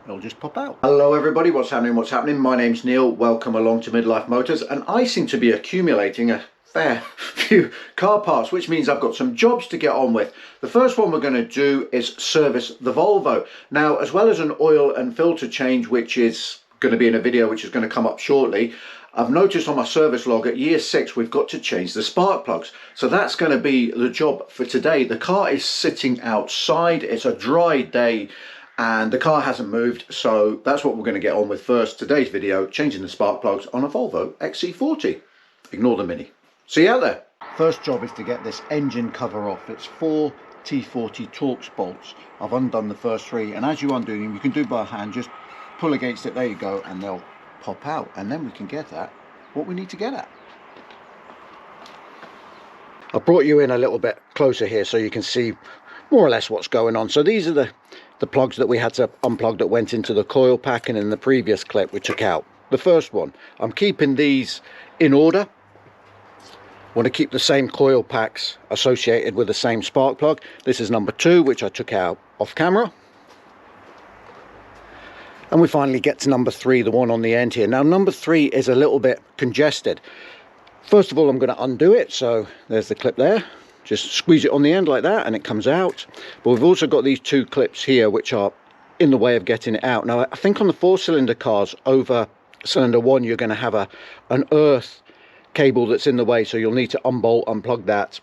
it'll just pop out. Hello everybody, what's happening? My name's Neil, welcome along to Midlife Motors, and I seem to be accumulating a fair few car parts, which means I've got some jobs to get on with. The first one we're going to do is service the Volvo. Now, as well as an oil and filter change, which is going to be in a video which is going to come up shortly, I've noticed on my service log at year 6 we've got to change the spark plugs. So that's going to be the job for today. The car is sitting outside, it's a dry day and the car hasn't moved, so that's what we're going to get on with first. Today's video, changing the spark plugs on a Volvo XC40. Ignore the Mini. See you out there. First job is to get this engine cover off. It's 4 T40 Torx bolts. I've undone the first 3, and as you undo them, you can do by hand, just pull against it, there you go, and they'll pop out, and then we can get at what we need to get at. I brought you in a little bit closer here so you can see more or less what's going on. So these are the plugs that we had to unplug that went into the coil pack, and in the previous clip we took out the first one. I'm keeping these in order. Want to keep the same coil packs associated with the same spark plug. This is number 2, which I took out off camera. And we finally get to number 3, the one on the end here. Now number 3 is a little bit congested. First of all, I'm going to undo it. So there's the clip there. Just squeeze it on the end like that and it comes out. But we've also got these 2 clips here which are in the way of getting it out. Now I think on the 4-cylinder cars over cylinder 1 you're going to have an earth cable that's in the way, so you'll need to unbolt, unplug that.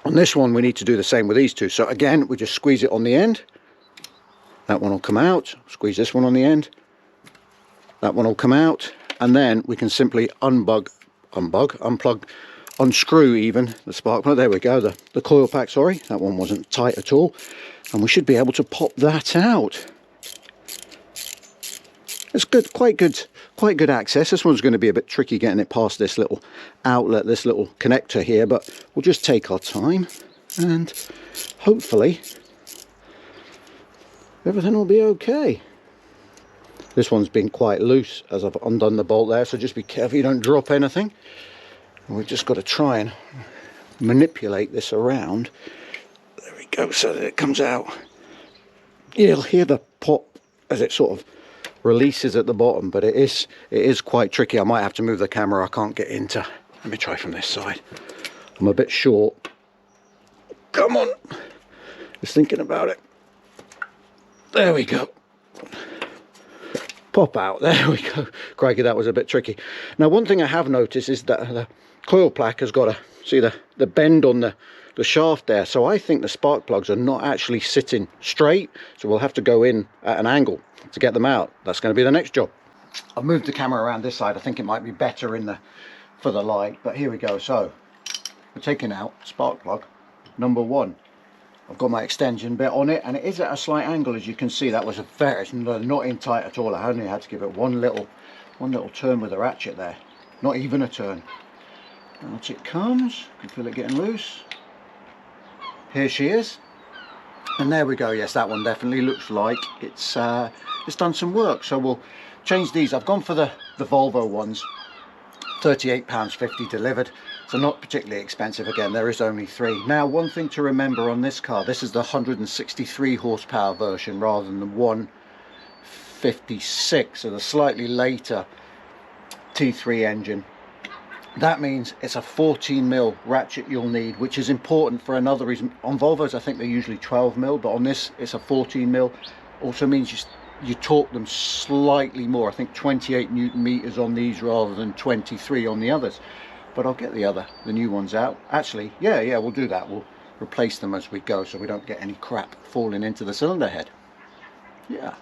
On this one we need to do the same with these 2. So again, we just squeeze it on the end. That one will come out. Squeeze this one on the end. That one will come out, and then we can simply unplug, unscrew even the spark plug. There we go, the coil pack, sorry. That one wasn't tight at all. And we should be able to pop that out. It's good, quite good access. This one's going to be a bit tricky getting it past this little outlet, this little connector here, but we'll just take our time and hopefully everything will be okay. This one's been quite loose as I've undone the bolt there, so just be careful you don't drop anything. And we've just got to try and manipulate this around. There we go, so that it comes out. You'll hear the pop as it sort of releases at the bottom, but it is quite tricky. I might have to move the camera. I can't get into. Let me try from this side. I'm a bit short. Come on. Just thinking about it. There we go. Pop out. There we go. Crikey, that was a bit tricky. Now, one thing I have noticed is that the coil pack has got see the bend on the shaft there. So I think the spark plugs are not actually sitting straight. So we'll have to go in at an angle to get them out. That's going to be the next job. I've moved the camera around this side. I think it might be better for the light. But here we go. So we're taking out spark plug number 1. I've got my extension bit on it, and it is at a slight angle, as you can see. That was it's not in tight at all. I only had to give it one little turn with a ratchet there. Not even a turn. Out it comes. You can feel it getting loose. Here she is. And there we go. Yes, that one definitely looks like it's done some work. So we'll change these. I've gone for the Volvo ones. £38.50 delivered, so not particularly expensive. Again, there is only 3. Now, one thing to remember on this car, this is the 163 horsepower version rather than the 156, so the slightly later T3 engine. That means it's a 14mm ratchet you'll need, which is important for another reason. On Volvos I think they're usually 12mm, but on this it's a 14mm. Also means you torque them slightly more. I think 28 Newton meters on these rather than 23 on the others. But I'll get the new ones out. Actually, yeah, we'll do that. We'll replace them as we go so we don't get any crap falling into the cylinder head. Yeah.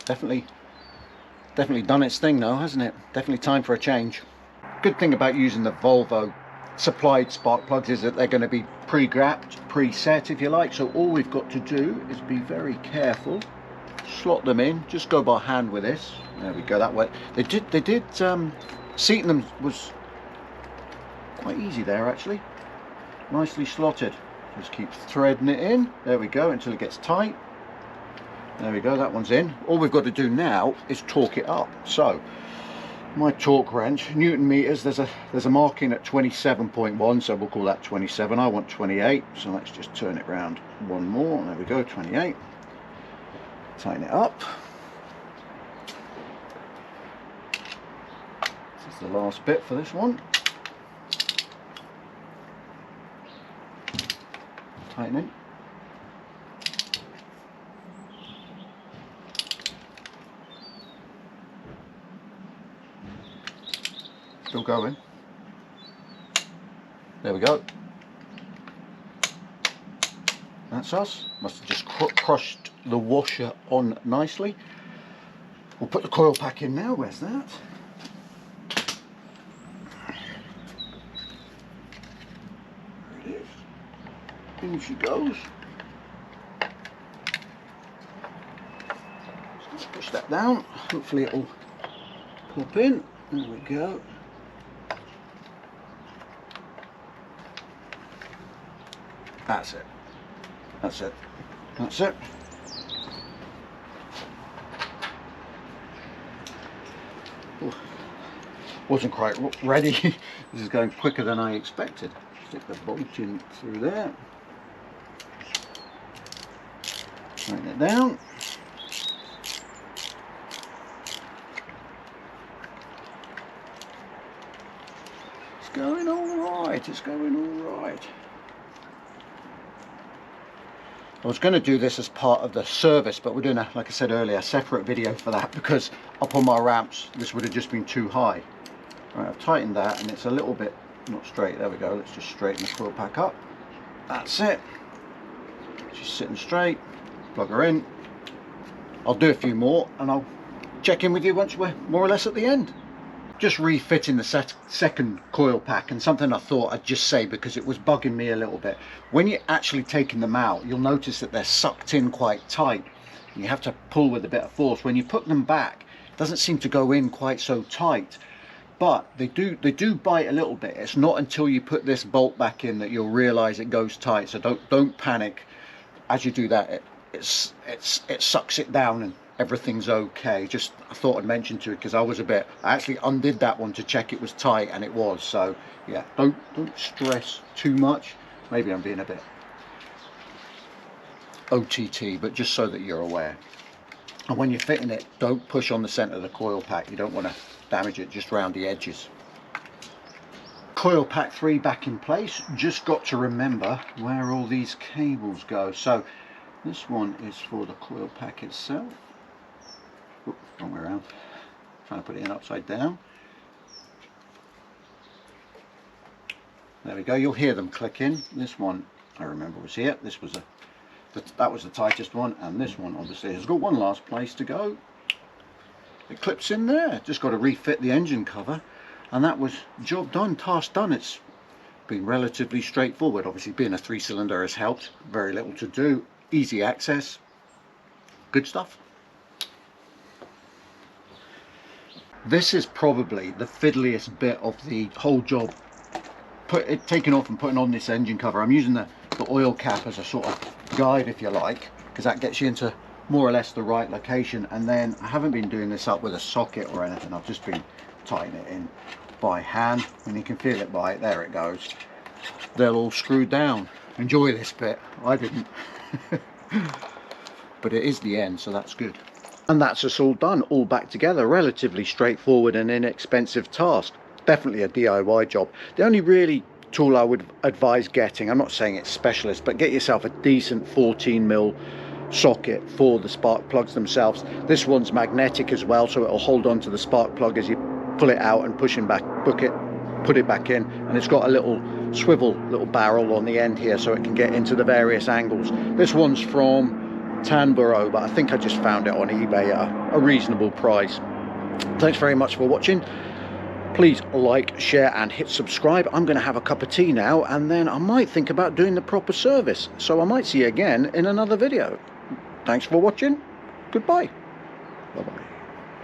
Definitely done its thing now, hasn't it? Definitely time for a change. Good thing about using the Volvo supplied spark plugs is that they're going to be pre-grapped, preset if you like. So all we've got to do is be very careful. Slot them in, just go by hand with this. There we go, that way. They did seating them was quite easy there actually. Nicely slotted. Just keep threading it in. There we go, until it gets tight. There we go, that one's in. All we've got to do now is torque it up. So my torque wrench, Newton meters, there's a marking at 27.1, so we'll call that 27. I want 28, so let's just turn it round one more. There we go, 28. Tighten it up. This is the last bit for this one. Tightening. Still going. There we go. That's us. Must have just crushed the washer on nicely. We'll put the coil pack in now. Where's that? There it is. In she goes. Let's push that down. Hopefully it'll pop in. There we go. That's it. That's it. That's it. Ooh. Wasn't quite ready. This is going quicker than I expected. Stick the bolt in through there. Tighten it down. It's going all right. It's going all right. I was going to do this as part of the service, but we're doing a, like I said earlier, a separate video for that, because up on my ramps this would have just been too high. Right, I've tightened that and it's a little bit not straight. There we go. Let's just straighten the coil pack up. That's it. She's sitting straight. Plug her in. I'll do a few more and I'll check in with you once we're more or less at the end. Just refitting the second coil pack, and something I thought I'd just say because it was bugging me a little bit. When you're actually taking them out, you'll notice that they're sucked in quite tight. You have to pull with a bit of force. When you put them back, it doesn't seem to go in quite so tight, but they do bite a little bit. It's not until you put this bolt back in that you'll realize it goes tight. So don't panic. As you do that, it sucks it down and everything's okay. Just I thought I'd mention to it because I actually undid that one to check it was tight, and it was. So yeah, don't stress too much. Maybe I'm being a bit OTT, but just so that you're aware. And when you're fitting it, don't push on the center of the coil pack. You don't want to damage it, just around the edges. Coil pack 3 back in place. Just got to remember where all these cables go. So this one is for the coil pack itself. Oops, wrong way around. Trying to put it in upside down. There we go. You'll hear them click in. This one I remember was here. This was that was the tightest one, and this one obviously has got one last place to go. It clips in there. Just got to refit the engine cover, and that was job done, task done. It's been relatively straightforward. Obviously being a 3-cylinder has helped. Very little to do, easy access, good stuff. This is probably the fiddliest bit of the whole job, taking off and putting on this engine cover. I'm using the oil cap as a sort of guide, if you like, because that gets you into more or less the right location. And then I haven't been doing this up with a socket or anything. I've just been tightening it in by hand, and you can feel it by it. There it goes. They're all screwed down. Enjoy this bit. I didn't. But it is the end, so that's good. And that's us all done, all back together. Relatively straightforward and inexpensive task. Definitely a DIY job. The only really tool I would advise getting, I'm not saying it's specialist, but get yourself a decent 14mm socket for the spark plugs themselves. This one's magnetic as well, so it'll hold on to the spark plug as you pull it out and put it back in. And it's got a little swivel, little barrel on the end here, so it can get into the various angles. This one's from Tanborough, but I think I just found it on eBay at a reasonable price. Thanks very much for watching. Please like, share and hit subscribe. I'm going to have a cup of tea now, and then I might think about doing the proper service, so I might see you again in another video. Thanks for watching. Goodbye. Bye bye.